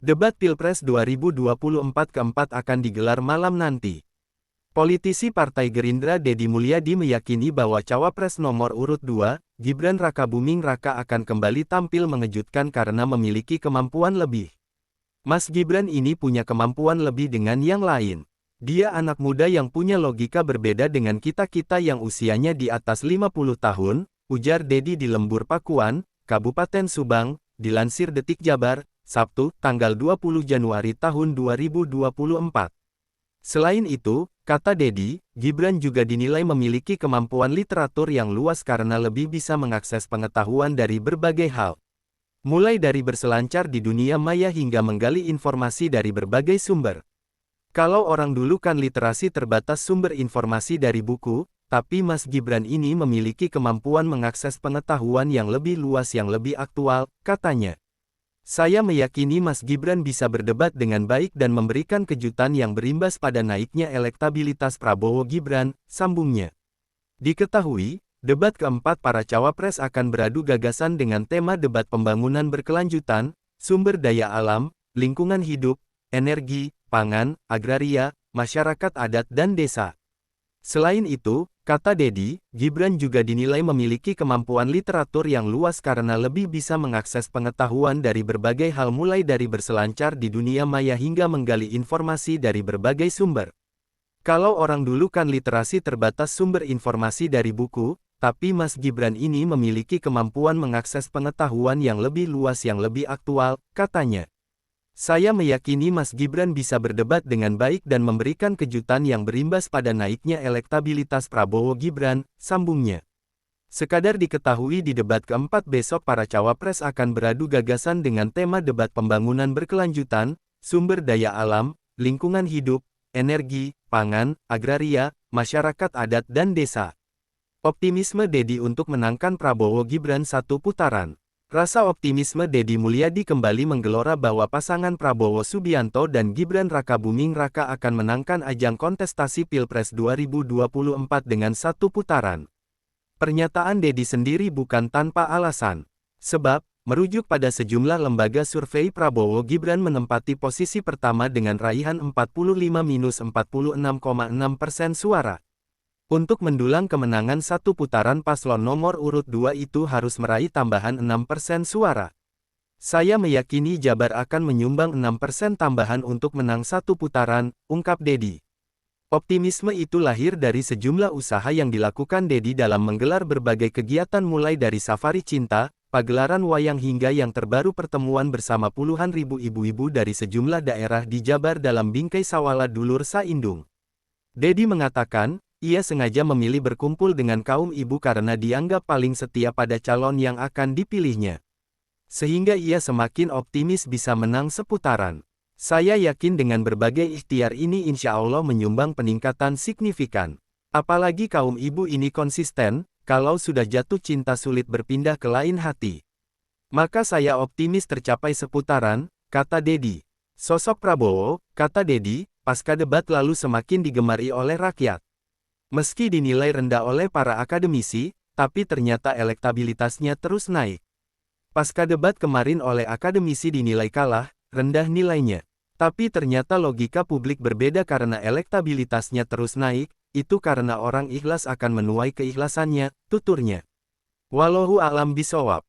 Debat Pilpres 2024 keempat akan digelar malam nanti. Politisi Partai Gerindra Deddy Mulyadi meyakini bahwa Cawapres nomor urut 2, Gibran Rakabuming Raka akan kembali tampil mengejutkan karena memiliki kemampuan lebih. Mas Gibran ini punya kemampuan lebih dengan yang lain. Dia anak muda yang punya logika berbeda dengan kita-kita yang usianya di atas 50 tahun, ujar Deddy di Lembur Pakuan, Kabupaten Subang, dilansir Detik Jabar, Sabtu, tanggal 20 Januari tahun 2024. Selain itu, kata Deddy, Gibran juga dinilai memiliki kemampuan literatur yang luas karena lebih bisa mengakses pengetahuan dari berbagai hal. Mulai dari berselancar di dunia maya hingga menggali informasi dari berbagai sumber. Kalau orang dulu kan literasi terbatas sumber informasi dari buku, tapi Mas Gibran ini memiliki kemampuan mengakses pengetahuan yang lebih luas yang lebih aktual, katanya. Saya meyakini Mas Gibran bisa berdebat dengan baik dan memberikan kejutan yang berimbas pada naiknya elektabilitas Prabowo Gibran, sambungnya. Diketahui, debat keempat para cawapres akan beradu gagasan dengan tema debat pembangunan berkelanjutan, sumber daya alam, lingkungan hidup, energi, pangan, agraria, masyarakat adat dan desa. Selain itu, kata Deddy, Gibran juga dinilai memiliki kemampuan literatur yang luas karena lebih bisa mengakses pengetahuan dari berbagai hal mulai dari berselancar di dunia maya hingga menggali informasi dari berbagai sumber. Kalau orang dulu kan literasi terbatas sumber informasi dari buku, tapi Mas Gibran ini memiliki kemampuan mengakses pengetahuan yang lebih luas yang lebih aktual, katanya. Saya meyakini Mas Gibran bisa berdebat dengan baik dan memberikan kejutan yang berimbas pada naiknya elektabilitas Prabowo Gibran, sambungnya. Sekadar diketahui di debat keempat besok para cawapres akan beradu gagasan dengan tema debat pembangunan berkelanjutan, sumber daya alam, lingkungan hidup, energi, pangan, agraria, masyarakat adat dan desa. Optimisme Deddy untuk menangkan Prabowo Gibran satu putaran. Rasa optimisme Deddy Mulyadi kembali menggelora bahwa pasangan Prabowo Subianto dan Gibran Rakabuming Raka akan menangkan ajang kontestasi Pilpres 2024 dengan satu putaran. Pernyataan Deddy sendiri bukan tanpa alasan. Sebab, merujuk pada sejumlah lembaga survei Prabowo Gibran menempati posisi pertama dengan raihan 45-46,6% suara. Untuk mendulang kemenangan satu putaran paslon nomor urut 2 itu harus meraih tambahan 6% suara. Saya meyakini Jabar akan menyumbang 6% tambahan untuk menang satu putaran, ungkap Deddy. Optimisme itu lahir dari sejumlah usaha yang dilakukan Deddy dalam menggelar berbagai kegiatan mulai dari safari cinta, pagelaran wayang hingga yang terbaru pertemuan bersama puluhan ribu ibu-ibu dari sejumlah daerah di Jabar dalam bingkai Sawala Dulur Saindung. Deddy mengatakan, ia sengaja memilih berkumpul dengan kaum ibu karena dianggap paling setia pada calon yang akan dipilihnya. Sehingga ia semakin optimis bisa menang seputaran. Saya yakin dengan berbagai ikhtiar ini insya Allah menyumbang peningkatan signifikan. Apalagi kaum ibu ini konsisten, kalau sudah jatuh cinta sulit berpindah ke lain hati. Maka saya optimis tercapai seputaran, kata Deddy. Sosok Prabowo, kata Deddy, pasca debat lalu semakin digemari oleh rakyat. Meski dinilai rendah oleh para akademisi, tapi ternyata elektabilitasnya terus naik. Pasca debat kemarin oleh akademisi dinilai kalah, rendah nilainya. Tapi ternyata logika publik berbeda karena elektabilitasnya terus naik, itu karena orang ikhlas akan menuai keikhlasannya, tuturnya. Wallahu a'lam bishawab.